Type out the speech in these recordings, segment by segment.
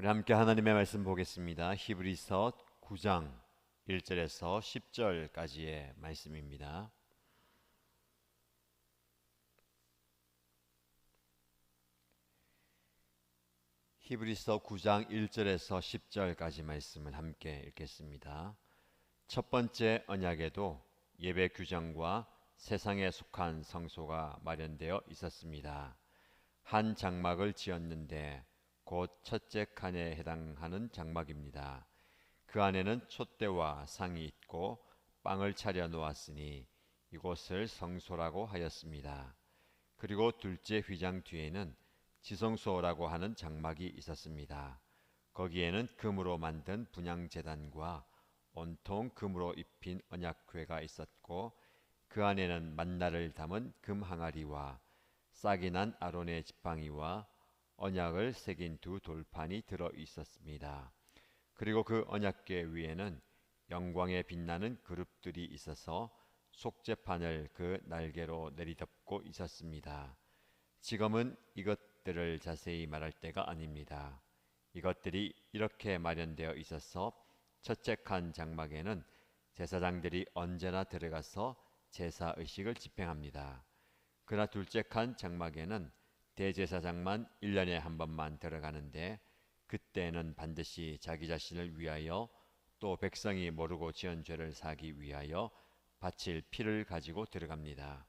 우리 함께 하나님의 말씀 보겠습니다. 히브리서 9장 1절에서 10절까지의 말씀입니다. 히브리서 9장 1절에서 10절까지 말씀을 함께 읽겠습니다. 첫 번째 언약에도 예배 규정과 세상에 속한 성소가 마련되어 있었습니다. 한 장막을 지었는데 곧 첫째 칸에 해당하는 장막입니다. 그 안에는 촛대와 상이 있고 빵을 차려 놓았으니 이곳을 성소라고 하였습니다. 그리고 둘째 휘장 뒤에는 지성소라고 하는 장막이 있었습니다. 거기에는 금으로 만든 분향제단과 온통 금으로 입힌 언약궤가 있었고 그 안에는 만나를 담은 금 항아리와 싹이 난 아론의 지팡이와 언약을 새긴 두 돌판이 들어 있었습니다. 그리고 그 언약궤 위에는 영광에 빛나는 그룹들이 있어서 속죄판을 그 날개로 내리덮고 있었습니다. 지금은 이것들을 자세히 말할 때가 아닙니다. 이것들이 이렇게 마련되어 있어서 첫째 칸 장막에는 제사장들이 언제나 들어가서 제사 의식을 집행합니다. 그러나 둘째 칸 장막에는 대제사장만 1년에 한 번만 들어가는데 그때는 반드시 자기 자신을 위하여 또 백성이 모르고 지은 죄를 사기 위하여 바칠 피를 가지고 들어갑니다.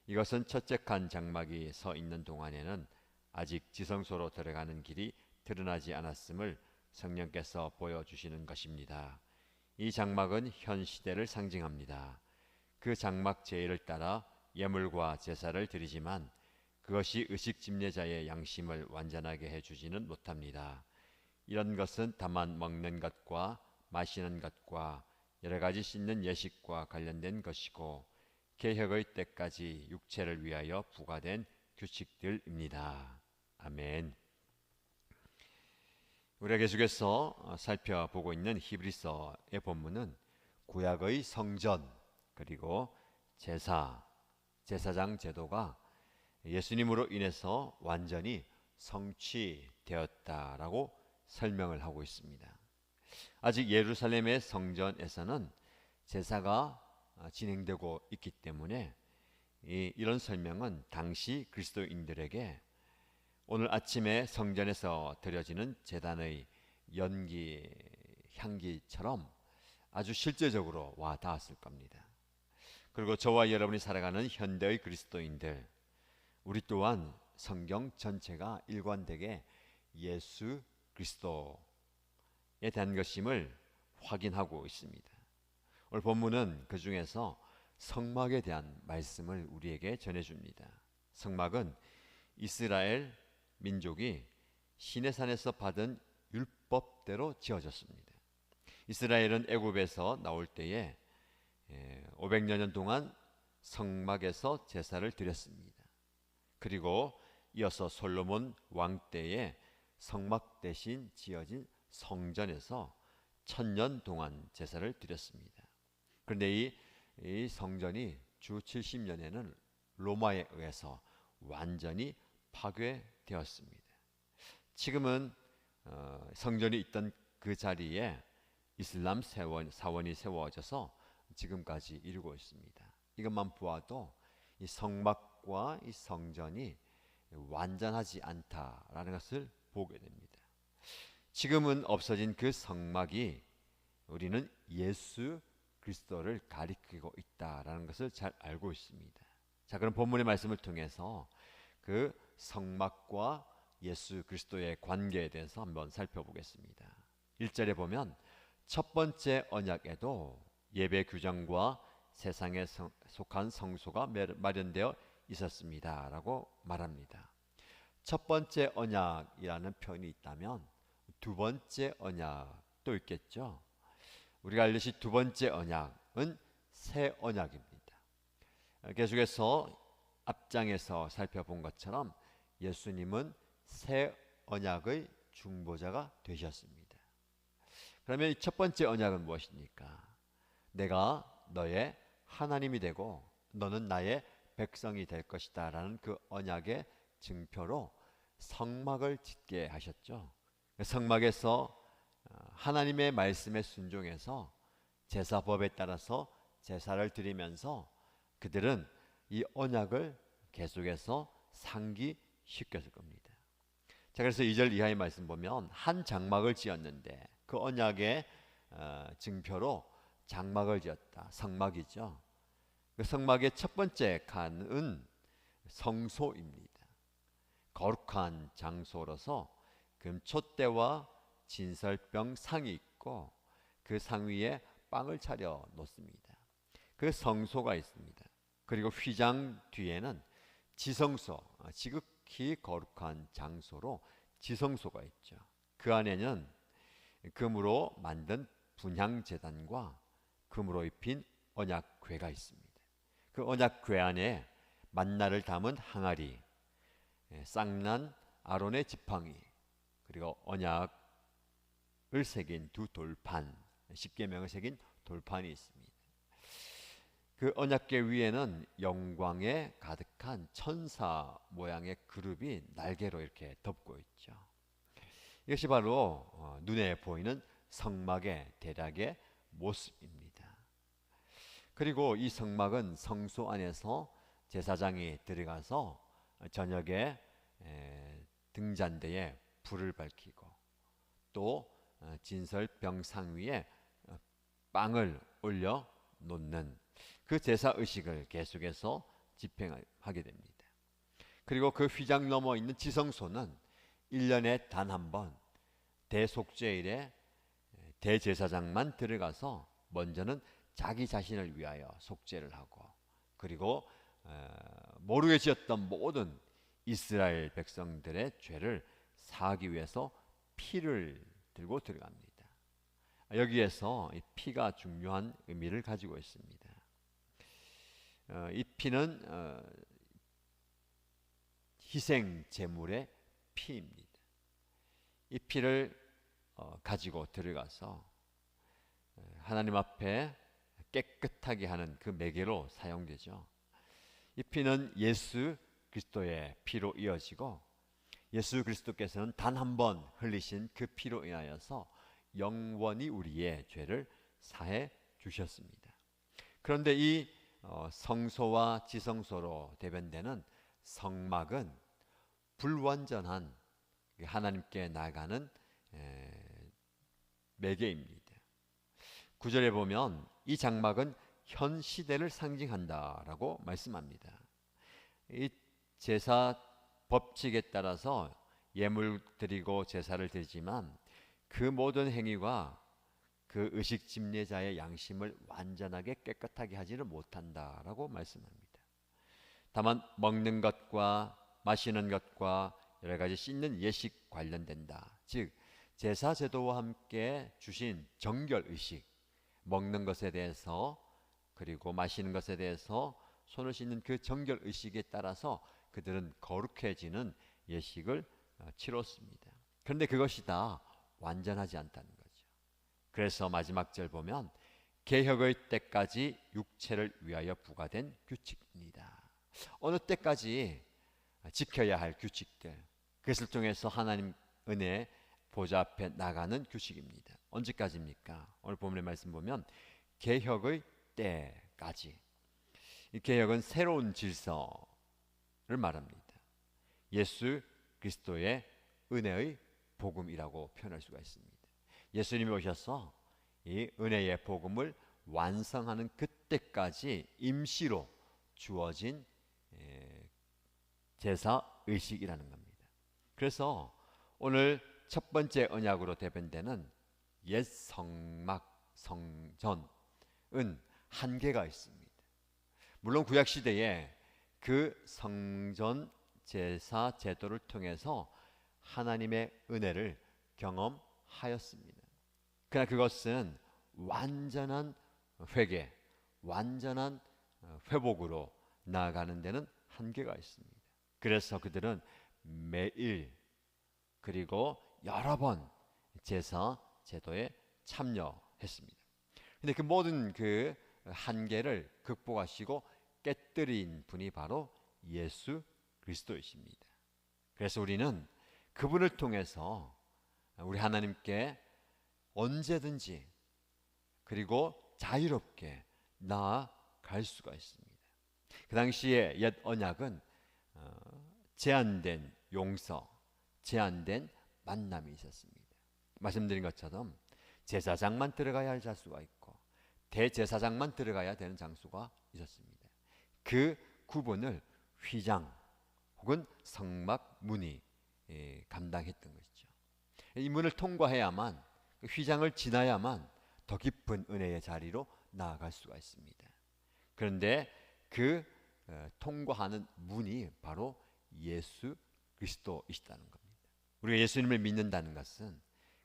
이것은 첫째 칸 장막이 서 있는 동안에는 아직 지성소로 들어가는 길이 드러나지 않았음을 성령께서 보여주시는 것입니다. 이 장막은 현 시대를 상징합니다. 그 장막 제의를 따라 예물과 제사를 드리지만 그것이 의식 집례자의 양심을 완전하게 해주지는 못합니다. 이런 것은 다만 먹는 것과 마시는 것과 여러 가지 씻는 예식과 관련된 것이고 개혁의 때까지 육체를 위하여 부과된 규칙들입니다. 아멘. 우리가 계속해서 살펴보고 있는 히브리서의 본문은 구약의 성전 그리고 제사장 제도가 예수님으로 인해서 완전히 성취되었다라고 설명을 하고 있습니다. 아직 예루살렘의 성전에서는 제사가 진행되고 있기 때문에 이런 설명은 당시 그리스도인들에게 오늘 아침에 성전에서 드려지는 제단의 연기, 향기처럼 아주 실제적으로 와 닿았을 겁니다. 그리고 저와 여러분이 살아가는 현대의 그리스도인들, 우리 또한 성경 전체가 일관되게 예수 그리스도에 대한 것임을 확인하고 있습니다. 오늘 본문은 그 중에서 성막에 대한 말씀을 우리에게 전해줍니다. 성막은 이스라엘 민족이 시내산에서 받은 율법대로 지어졌습니다. 이스라엘은 애굽에서 나올 때에 500여 년 동안 성막에서 제사를 드렸습니다. 그리고 이어서 솔로몬 왕 때에 성막 대신 지어진 성전에서 1000년 동안 제사를 드렸습니다. 그런데 이 성전이 주 70년에는 로마에 의해서 완전히 파괴되었습니다. 지금은 성전이 있던 그 자리에 이슬람 사원이 세워져서 지금까지 이루고 있습니다. 이것만 보아도 이 성막과 이 성전이 완전하지 않다라는 것을 보게 됩니다. 지금은 없어진 그 성막이 우리는 예수 그리스도를 가리키고 있다라는 것을 잘 알고 있습니다. 자, 그럼 본문의 말씀을 통해서 그 성막과 예수 그리스도의 관계에 대해서 한번 살펴보겠습니다. 1절에 보면 첫 번째 언약에도 예배 규정과 세상에 속한 성소가 마련되어 있었습니다 라고 말합니다. 첫 번째 언약이라는 표현이 있다면 두 번째 언약도 있겠죠. 우리가 알듯이 두 번째 언약은 새 언약입니다. 계속해서 앞장에서 살펴본 것처럼 예수님은 새 언약의 중보자가 되셨습니다. 그러면 이 첫 번째 언약은 무엇입니까? 내가 너의 하나님이 되고 너는 나의 백성이 될 것이다 라는 그 언약의 증표로 성막을 짓게 하셨죠. 성막에서 하나님의 말씀에 순종해서 제사법에 따라서 제사를 드리면서 그들은 이 언약을 계속해서 상기시켰을 겁니다. 자, 그래서 2절 이하의 말씀 보면 한 장막을 지었는데 그 언약의 증표로 장막을 지었다. 성막이죠. 그 성막의 첫 번째 칸은 성소입니다. 거룩한 장소로서 금촛대와 진설병 상이 있고 그 상 위에 빵을 차려 놓습니다. 그 성소가 있습니다. 그리고 휘장 뒤에는 지성소, 지극히 거룩한 장소로 지성소가 있죠. 그 안에는 금으로 만든 분향제단과 금으로 입힌 언약궤가 있습니다. 그 언약궤 안에 만나를 담은 항아리, 쌍난 아론의 지팡이, 그리고 언약을 새긴 두 돌판, 십계명을 새긴 돌판이 있습니다. 그 언약궤 위에는 영광에 가득한 천사 모양의 그룹이 날개로 이렇게 덮고 있죠. 이것이 바로 눈에 보이는 성막의 대략의 모습입니다. 그리고 이 성막은 성소 안에서 제사장이 들어가서 저녁에 등잔대에 불을 밝히고 또 진설병상 위에 빵을 올려 놓는 그 제사 의식을 계속해서 집행하게 됩니다. 그리고 그 휘장 넘어 있는 지성소는 1년에 단 한 번 대속죄일에 대제사장만 들어가서 먼저는 자기 자신을 위하여 속죄를 하고 그리고 모르게 지었던 모든 이스라엘 백성들의 죄를 사하기 위해서 피를 들고 들어갑니다. 여기에서 이 피가 중요한 의미를 가지고 있습니다. 이 피는 희생 제물의 피입니다. 이 피를 가지고 들어가서 하나님 앞에 깨끗하게 하는 그 매개로 사용되죠. 이 피는 예수 그리스도의 피로 이어지고 예수 그리스도께서는 단 한 번 흘리신 그 피로 인하여서 영원히 우리의 죄를 사해 주셨습니다. 그런데 이 성소와 지성소로 대변되는 성막은 불완전한 하나님께 나아가는 매개입니다. 9절에 보면 이 장막은 현 시대를 상징한다라고 말씀합니다. 이 제사 법칙에 따라서 예물 드리고 제사를 드리지만 그 모든 행위가 그 의식 집례자의 양심을 완전하게 깨끗하게 하지는 못한다라고 말씀합니다. 다만 먹는 것과 마시는 것과 여러 가지 씻는 예식 관련된다. 즉 제사 제도와 함께 주신 정결 의식, 먹는 것에 대해서 그리고 마시는 것에 대해서 손을 씻는 그 정결 의식에 따라서 그들은 거룩해지는 예식을 치렀습니다. 그런데 그것이 다 완전하지 않다는 거죠. 그래서 마지막 절 보면 개혁의 때까지 육체를 위하여 부과된 규칙입니다. 어느 때까지 지켜야 할 규칙들, 그것을 통해서 하나님 은혜 보좌 앞에 나가는 규칙입니다. 언제까지입니까? 오늘 본문의 말씀 보면 개혁의 때까지. 이 개혁은 새로운 질서를 말합니다. 예수 그리스도의 은혜의 복음이라고 표현할 수가 있습니다. 예수님이 오셔서 이 은혜의 복음을 완성하는 그때까지 임시로 주어진 제사 의식이라는 겁니다. 그래서 오늘 첫 번째 언약으로 대변되는 옛 성막 성전은 한계가 있습니다. 물론 구약 시대에 그 성전 제사 제도를 통해서 하나님의 은혜를 경험하였습니다. 그러나 그것은 완전한 회개, 완전한 회복으로 나아가는 데는 한계가 있습니다. 그래서 그들은 매일 그리고 여러 번 제사 제도에 참여했습니다. 근데 그 모든 그 한계를 극복하시고 깨뜨린 분이 바로 예수 그리스도이십니다. 그래서 우리는 그분을 통해서 우리 하나님께 언제든지 그리고 자유롭게 나아갈 수가 있습니다. 그 당시에 옛 언약은 제한된 용서, 제한된 만남이 있었습니다. 말씀드린 것처럼 제사장만 들어가야 할 장소가 있고 대제사장만 들어가야 되는 장소가 있었습니다. 그 구분을 휘장 혹은 성막 문이 감당했던 것이죠. 이 문을 통과해야만, 그 휘장을 지나야만 더 깊은 은혜의 자리로 나아갈 수가 있습니다. 그런데 그 통과하는 문이 바로 예수 그리스도이시다는 겁니다. 우리가 예수님을 믿는다는 것은,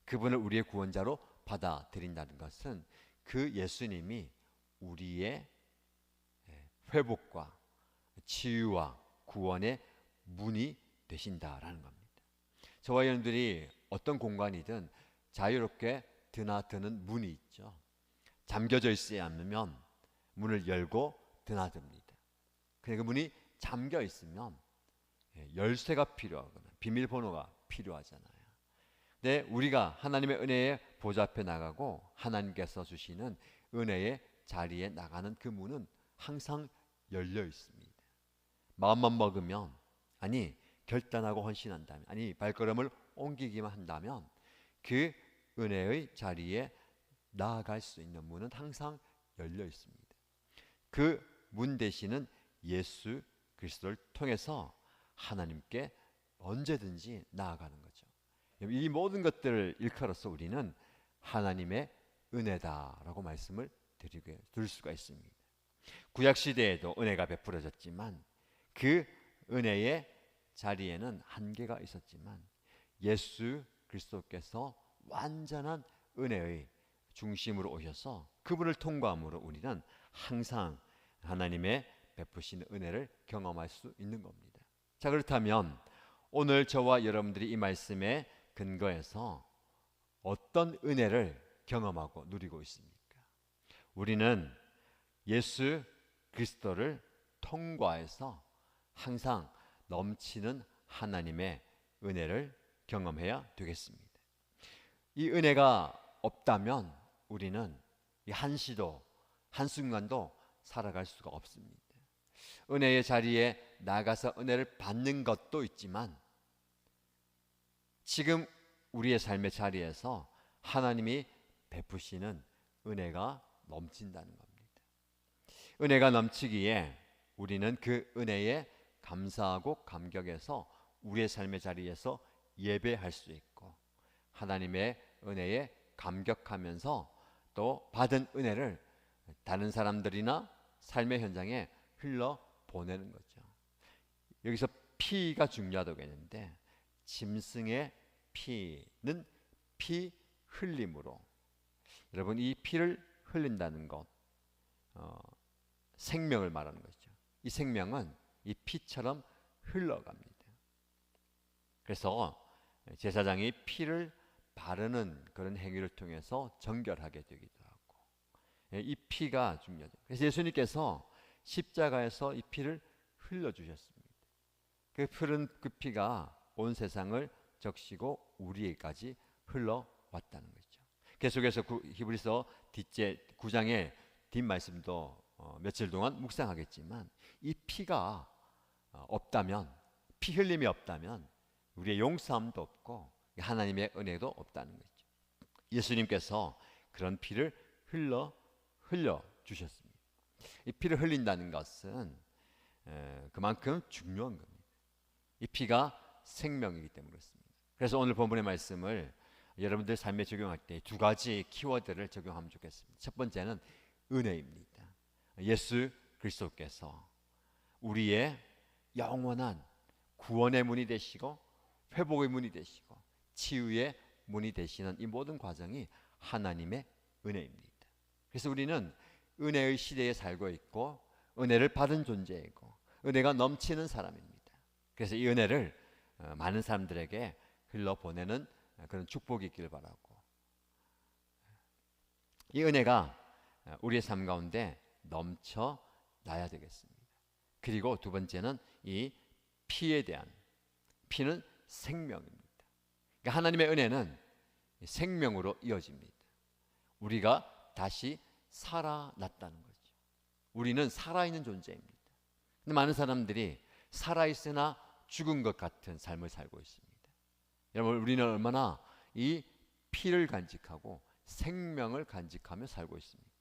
그분을 우리의 구원자로 받아들인다는 것은 그 예수님이 우리의 회복과 치유와 구원의 문이 되신다라는 겁니다. 저와 여러분들이 어떤 공간이든 자유롭게 드나드는 문이 있죠. 잠겨져 있어야 하면 문을 열고 드나듭니다. 그 문이 잠겨 있으면 열쇠가 필요하거나 비밀번호가 필요하잖아요. 근데 우리가 하나님의 은혜의 보좌 앞에 나가고 하나님께서 주시는 은혜의 자리에 나가는 그 문은 항상 열려 있습니다. 마음만 먹으면, 아니 결단하고 헌신한다면, 아니 발걸음을 옮기기만 한다면 그 은혜의 자리에 나아갈 수 있는 문은 항상 열려 있습니다. 그 문 되시는 예수 그리스도를 통해서 하나님께 언제든지 나아가는 거죠. 이 모든 것들을 일컬어서 우리는 하나님의 은혜다라고 말씀을 드릴 수가 있습니다. 구약 시대에도 은혜가 베풀어졌지만 그 은혜의 자리에는 한계가 있었지만 예수 그리스도께서 완전한 은혜의 중심으로 오셔서 그분을 통과함으로 우리는 항상 하나님의 베푸시는 은혜를 경험할 수 있는 겁니다. 자, 그렇다면 오늘 저와 여러분들이 이 말씀에 근거해서 어떤 은혜를 경험하고 누리고 있습니까? 우리는 예수 그리스도를 통과해서 항상 넘치는 하나님의 은혜를 경험해야 되겠습니다. 이 은혜가 없다면 우리는 이 한시도 한순간도 살아갈 수가 없습니다. 은혜의 자리에 나가서 은혜를 받는 것도 있지만 지금 우리의 삶의 자리에서 하나님이 베푸시는 은혜가 넘친다는 겁니다. 은혜가 넘치기에 우리는 그 은혜에 감사하고 감격해서 우리의 삶의 자리에서 예배할 수 있고 하나님의 은혜에 감격하면서 또 받은 은혜를 다른 사람들이나 삶의 현장에 흘러 보내는 거죠. 여기서 피가 중요하다고 했는데 짐승의 피는 피 흘림으로, 여러분 이 피를 흘린다는 것 생명을 말하는 것이죠. 이 생명은 이 피처럼 흘러갑니다. 그래서 제사장이 피를 바르는 그런 행위를 통해서 정결하게 되기도 하고 이 피가 중요하죠. 그래서 예수님께서 십자가에서 이 피를 흘려주셨습니다. 그 푸른 그 피가 온 세상을 적시고 우리에까지 흘러왔다는 거죠. 계속해서 히브리서 9장의 뒷말씀도 며칠 동안 묵상하겠지만 이 피가 없다면, 피 흘림이 없다면 우리의 용서함도 없고 하나님의 은혜도 없다는 거죠. 예수님께서 그런 피를 흘려 주셨습니다. 이 피를 흘린다는 것은 그만큼 중요한 겁니다. 이 피가 생명이기 때문에 그렇습니다. 그래서 오늘 본문의 말씀을 여러분들 삶에 적용할 때 두 가지 키워드를 적용하면 좋겠습니다. 첫 번째는 은혜입니다. 예수 그리스도께서 우리의 영원한 구원의 문이 되시고 회복의 문이 되시고 치유의 문이 되시는 이 모든 과정이 하나님의 은혜입니다. 그래서 우리는 은혜의 시대에 살고 있고 은혜를 받은 존재이고 은혜가 넘치는 사람입니다. 그래서 이 은혜를 많은 사람들에게 흘러보내는 그런 축복이 있길 바라고, 이 은혜가 우리의 삶 가운데 넘쳐나야 되겠습니다. 그리고 두 번째는 이 피에 대한, 피는 생명입니다. 그러니까 하나님의 은혜는 생명으로 이어집니다. 우리가 다시 살아났다는 거죠. 우리는 살아있는 존재입니다. 근데 많은 사람들이 살아있으나 죽은 것 같은 삶을 살고 있습니다. 여러분, 우리는 얼마나 이 피를 간직하고 생명을 간직하며 살고 있습니까?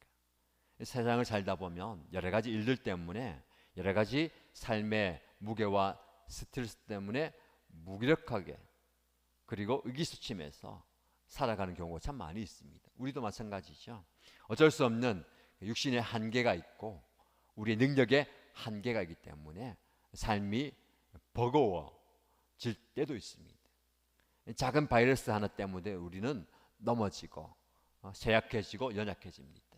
세상을 살다 보면 여러 가지 일들 때문에, 여러 가지 삶의 무게와 스트레스 때문에 무기력하게, 그리고 의기소침해서 살아가는 경우가 참 많이 있습니다. 우리도 마찬가지죠. 어쩔 수 없는 육신의 한계가 있고 우리의 능력의 한계가 있기 때문에 삶이 버거워질 때도 있습니다. 작은 바이러스 하나 때문에 우리는 넘어지고 쇠약해지고 연약해집니다.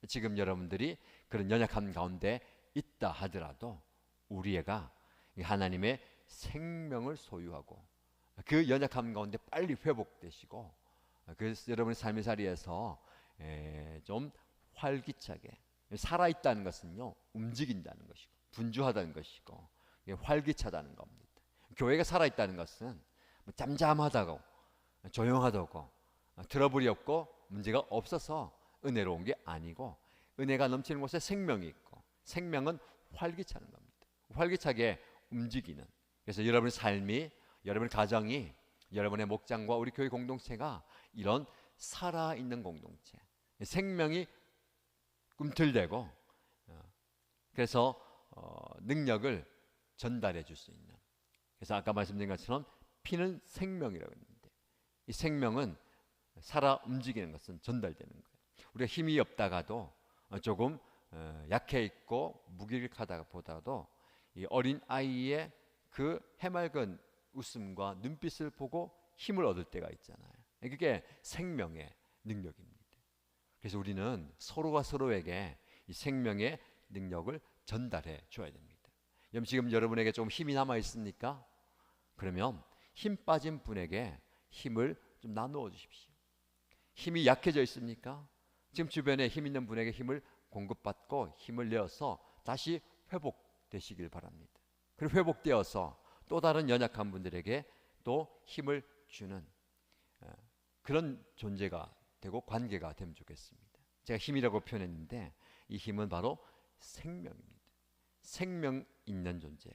지금 여러분들이 그런 연약함 가운데 있다 하더라도 우리가 하나님의 생명을 소유하고 그 연약함 가운데 빨리 회복되시고, 그래서 여러분의 삶의 자리에서 좀 활기차게 살아있다는 것은요, 움직인다는 것이고 분주하다는 것이고 활기차다는 겁니다. 교회가 살아있다는 것은 잠잠하다고 조용하다고 트러블이 없고 문제가 없어서 은혜로운 게 아니고, 은혜가 넘치는 곳에 생명이 있고 생명은 활기차는 겁니다. 활기차게 움직이는, 그래서 여러분의 삶이, 여러분의 가정이, 여러분의 목장과 우리 교회 공동체가 이런 살아있는 공동체, 생명이 꿈틀대고 그래서 능력을 전달해 줄 수 있는, 그래서 아까 말씀드린 것처럼 피는 생명이라고 했는데 이 생명은 살아 움직이는 것은 전달되는 거예요. 우리가 힘이 없다가도 조금 약해 있고 무기력하다 보다도 이 어린 아이의 그 해맑은 웃음과 눈빛을 보고 힘을 얻을 때가 있잖아요. 그게 생명의 능력입니다. 그래서 우리는 서로가 서로에게 이 생명의 능력을 전달해 줘야 됩니다. 지금 여러분에게 좀 힘이 남아 있습니까? 그러면 힘 빠진 분에게 힘을 좀 나누어 주십시오. 힘이 약해져 있습니까? 지금 주변에 힘 있는 분에게 힘을 공급받고 힘을 내어서 다시 회복되시길 바랍니다. 그리고 회복되어서 또 다른 연약한 분들에게 또 힘을 주는 그런 존재가 되고 관계가 되면 좋겠습니다. 제가 힘이라고 표현했는데 이 힘은 바로 생명입니다. 생명 있는 존재,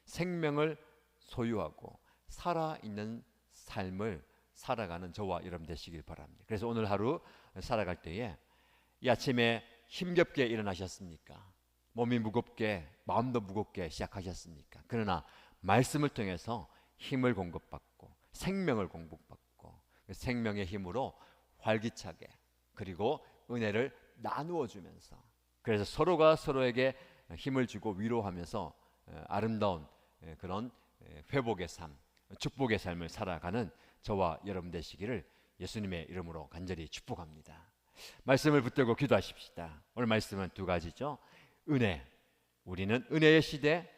생명을 소유하고 살아있는 삶을 살아가는 저와 여러분 되시길 바랍니다. 그래서 오늘 하루 살아갈 때에 이 아침에 힘겹게 일어나셨습니까? 몸이 무겁게, 마음도 무겁게 시작하셨습니까? 그러나 말씀을 통해서 힘을 공급받고 생명을 공급받고 생명의 힘으로 활기차게, 그리고 은혜를 나누어 주면서, 그래서 서로가 서로에게 힘을 주고 위로하면서 아름다운 그런 회복의 삶, 축복의 삶을 살아가는 저와 여러분 되시기를 예수님의 이름으로 간절히 축복합니다. 말씀을 붙들고 기도하십시다. 오늘 말씀은 두 가지죠. 은혜, 우리는 은혜의 시대,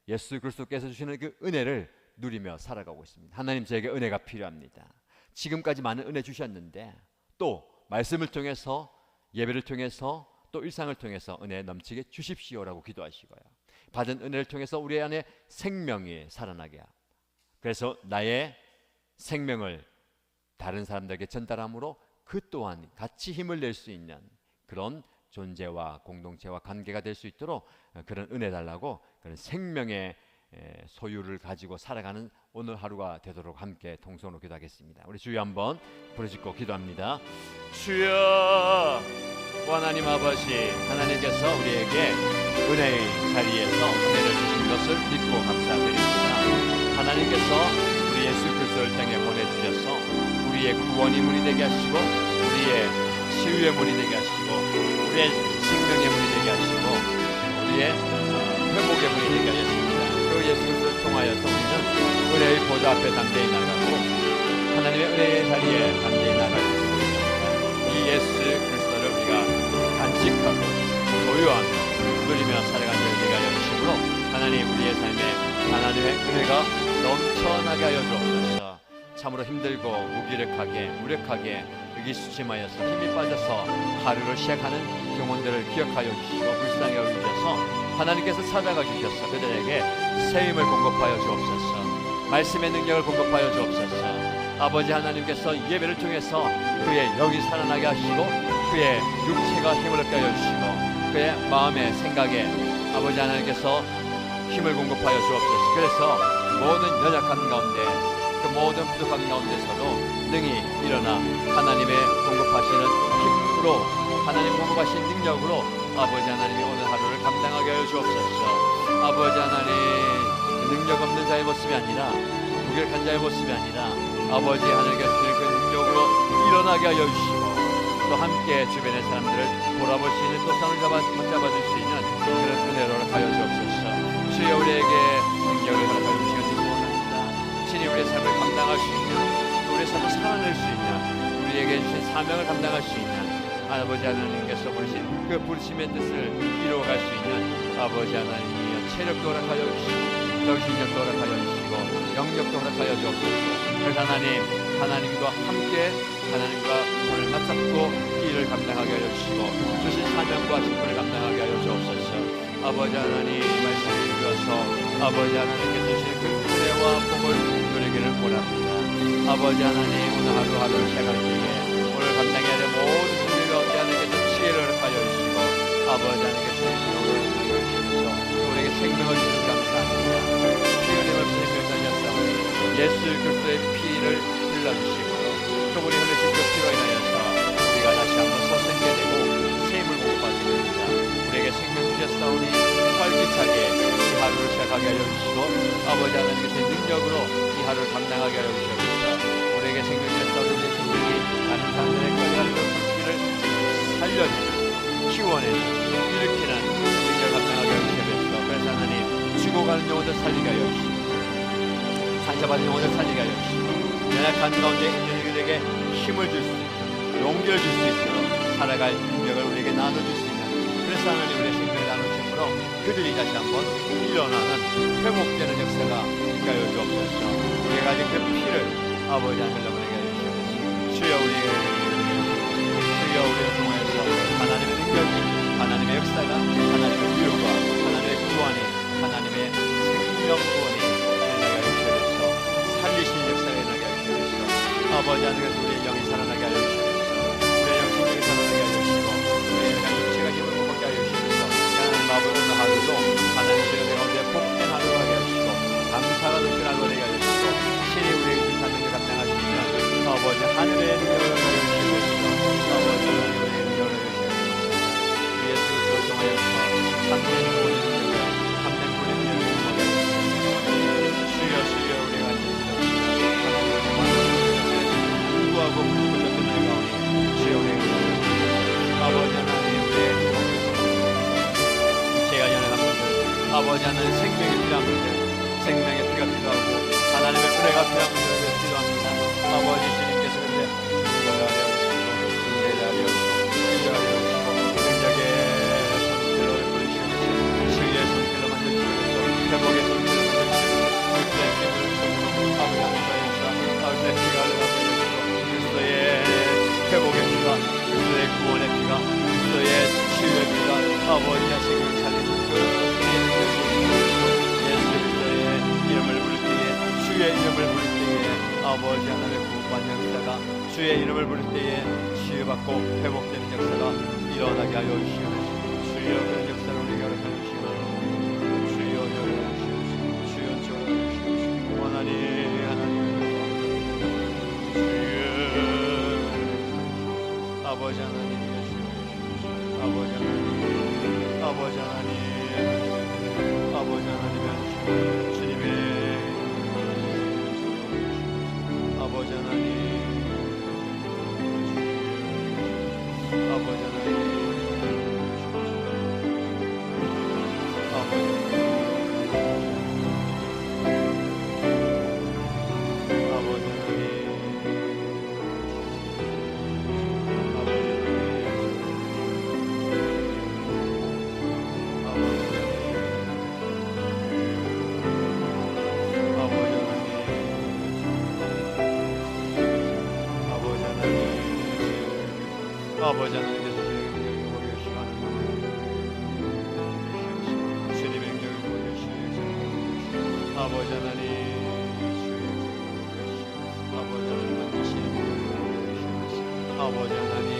예수 그리스도께서 주시는 그 은혜를 누리며 살아가고 있습니다. 하나님, 저에게 은혜가 필요합니다. 지금까지 많은 은혜 주셨는데 또 말씀을 통해서, 예배를 통해서, 또 일상을 통해서 은혜 넘치게 주십시오라고 기도하시고요, 받은 은혜를 통해서 우리 안에 생명이 살아나게 하고, 그래서 나의 생명을 다른 사람들에게 전달함으로 그 또한 같이 힘을 낼 수 있는 그런 존재와 공동체와 관계가 될 수 있도록 그런 은혜 달라고, 그런 생명의 소유를 가지고 살아가는 오늘 하루가 되도록 함께 통성으로 기도하겠습니다. 우리 주여 한번 부르짖고 기도합니다. 주여, 하나님 아버지, 하나님께서 우리에게 은혜의 자리에서 은혜를 주신 것을 믿고 감사드립니다. 하나님께서 우리 예수 그리스도를 땅에 보내주셔서 우리의 구원의 문이 되게 하시고, 우리의 치유의 문이 되게 하시고, 우리의 생명의 문이 되게 하시고, 우리의 회복의 문이 되게 하셨습니다. 그 예수 그리스도를 통하여서 우리는 은혜의 보좌 앞에 담대히 나가고 하나님의 은혜의 자리에 담대히 나갈 수 있습니다. 이 예수 그리스도를 우리가 간직하고 소유하며 누리며 살아가는 데 되게 하여 주시므로 하나님, 우리의 삶에 하나님의 은혜가 넘쳐나게 하여 주옵소서. 참으로 힘들고 무기력하게, 무력하게, 의기소침하여서 힘이 빠져서 하루를 시작하는 경원들을 기억하여 주시고 불쌍히 여기셔서 하나님께서 찾아가 주셔서 그들에게 새 힘을 공급하여 주옵소서. 말씀의 능력을 공급하여 주옵소서. 아버지 하나님께서 예배를 통해서 그의 영이 살아나게 하시고 그의 육체가 힘을 얻게 하시고 그의 마음의 생각에 아버지 하나님께서 힘을 공급하여 주옵소서. 그래서 모든 연약한 가운데 그 모든 부족한 가운데서도 능히 일어나 하나님의 공급하시는 힘으로 하나님 공급하신 능력으로 아버지 하나님이 오늘 하루를 감당하게 하여 주옵소서. 아버지 하나님 능력 없는 자의 모습이 아니라 무결한 자의 모습이 아니라 아버지 하나님께서 주신 그 능력으로 일어나게 하여 주시고 또 함께 주변의 사람들을 돌아볼 수 있는 또 손을 잡아줄 수 있는 그런 은혜로 하여 주옵소서. 주여 우리에게 능력을 허락하여 주시기 원합니다. 친히 우리의 삶을 감당할 수 있는 또 우리의 삶을 살아낼 수 있는 우리에게 주신 사명을 감당할 수 있는 아버지 하나님께서 부르신 그 부르심의 뜻을 이루어갈 수 있는 아버지 하나님이여 체력도 허락하여 주시고 정신력도 허락하여 주시고 영력도 허락하여 주옵소서. 그래서 하나님과 함께 하나님과 손을 맞잡고 이 일을 감당하게 하여 주시고 주신 사명과 직분을 감당하게 하여 주옵소서. 아버지 하나님 말씀을 읽어서 아버지 하나님께서 주신 그 은혜와 복을 누리기를 원합니다. 아버지 하나님 오늘 하루하루를 시작할 때에 오늘 감당해야 될 모든 일을 가운데 하나님께서 지혜를 허락하여 주시고 아버지 하나님께서 생명을 허락하여 주시면서 우리에게 생명을 주시는 감사합니다. 피 흘림을 생명하셨사오니 예수 그리스도의 피를 흘려주시고 그분이 흘리신 그 피로 인하여서 우리가 다시 한번 서생게 되고 세임을 공급하게 됩니다. 우리에게 생명 주셨사오니 활기차게 이 하루를 시작하게 하여 주시고 아버지 하나님께서 능력으로 이 하루를 감당하게 하여 주시옵소서. 우리에게 생명 주셨사오니 우리의 생명이 다른 사람들의 끌어가는 그 불길을 살려내는 키워내는 일으키는 능력을 감당하게 하여 주시옵소서. 그래서 하나님 죽어가는 영혼들 살리게 하여 주시고 상처받은 영혼을 살리게 하여 주시고 연약한 가운데 있는 이들에게 힘을 줄 수 있는 용기를 줄 수 있도록 살아갈 능력을 우리에게 나눠줄 수 있는 그래서 하나님 우리의 생명을 나누심으로 그들이 다시 한번 일어나는 회복되는 역사가 있게 하여 주옵소서. 우리가 가진 그 피를 아버지 하나님 흘러보내게 하여 주옵소서. 주여 우리를 통해서 하나님의 능력이 하나님의 역사가 하나님의 위로가 하나님의 구원이 하나님의 생명 구원이 살리시는 역사가 일어나게 하여 주시옵소서. 아버지 하나님께서 우리의 영이 살아나게 하여 주시옵소서. 우리의 영신력이 살아나게 하여 주시고 우리의 육체가 힘을 먹게 하여 주시옵소서. 하나님 아버지 오늘 하루도 하나님 주의 가운데 복된 하루가 하게 하여 주시고 감사가 넘치는 하루가 되게 하여 주시고 신이 우리에게 주신 사명을 감당할 수 있는 아버지 하늘의 능력을 하여 주시옵소서. 아버지 하나님 우리에게 능력을 하여 주시옵소서. 예수 그리스도를 통하여서 참된 구원의 능력을 참된 구원의 능력을 통하게 하여 주시옵소서. 주여 우리가 하고 부족한 날 가운데 주여 우리에게 아버지 하나님 우리의 육체가 연약한 분들 아버지 하나님 생명이 필요한 분들 생명의 피가 필요하고 하나님의 은혜가 필요한 분들을 기도합니다. 아버지 주님께서 그때 인도하여 주시고 인내하여 주시고 인도하여 주시고 능력의 손길로 보내주시면서 치유의 손길로 만들어주시면서 회복의 손길로 만들어주시면서 그리스도의 피를 주시고 아버지 하나님 아버지의 피가 흘러가고 그리스도의 회복의 피가 그리스도의 구원의 피가 그리스도의 치유의 피가 아버지의 생명을 살리는 그 예수 그리스도의 이름을 부를 때에 주의 이름을 부를 때에 아버지 하나님의 구원받는 역사가 주의 이름을 부를 때에 치유받고 회복되는 역사가 일어나게 하여 주시옵소서. 주여 그런 역사를 우리에게 허락하여 주시옵소서. 주여 열어주시옵소서. 주여 저어주시옵소서. 원하니 아버지 하나님 아버지 하나님 아버지 하나님 아버지 하나님 주님의 아버지 하나님 아버지 하나님 아버지 하나님께서 주님의 능력을 보여주시옵소서. 아버지 하나님 주의 능력을 보여주시옵소서. 아버지 하나님 아버지 하나님,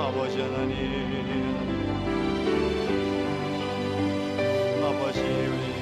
아버지 하나님, 아버지 우리